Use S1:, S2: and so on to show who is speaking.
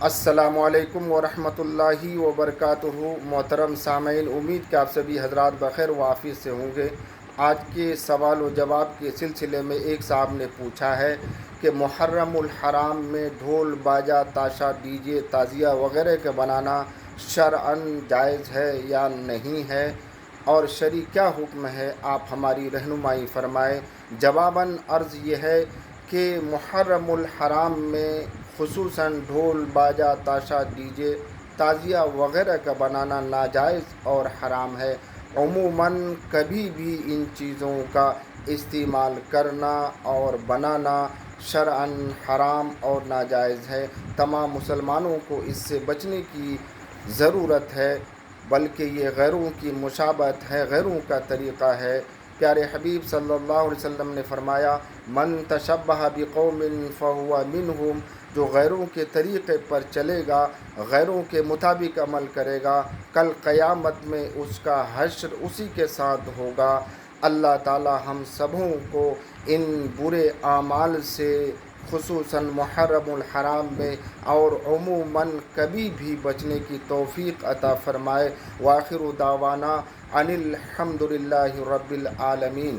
S1: السلام علیکم ورحمۃ اللہ وبرکاتہ۔ محترم سامعین، امید کہ آپ سبھی حضرات بخیر و عافیت سے ہوں گے۔ آج کے سوال و جواب کے سلسلے میں ایک صاحب نے پوچھا ہے کہ محرم الحرام میں ڈھول باجا تاشا ڈی جے تعزیہ وغیرہ کا بنانا شرعاً جائز ہے یا نہیں ہے، اور شرعی کیا حکم ہے، آپ ہماری رہنمائی فرمائیں۔ جواباً عرض یہ ہے کہ محرم الحرام میں خصوصاً ڈھول باجا تاشا ڈی جے تعزیہ وغیرہ کا بنانا ناجائز اور حرام ہے۔ عموماً کبھی بھی ان چیزوں کا استعمال کرنا اور بنانا شرعاً حرام اور ناجائز ہے۔ تمام مسلمانوں کو اس سے بچنے کی ضرورت ہے، بلکہ یہ غیروں کی مشابہت ہے، غیروں کا طریقہ ہے۔ پیارے حبیب صلی اللہ علیہ وسلم نے فرمایا، من تشبہ بقوم فہو منہم، جو غیروں کے طریقے پر چلے گا، غیروں کے مطابق عمل کرے گا، کل قیامت میں اس کا حشر اسی کے ساتھ ہوگا۔ اللہ تعالی ہم سبوں کو ان برے اعمال سے خصوصاً محرم الحرام میں اور عموماً کبھی بھی بچنے کی توفیق عطا فرمائے۔ وآخر دعوانا ان الحمد للہ رب العالمین۔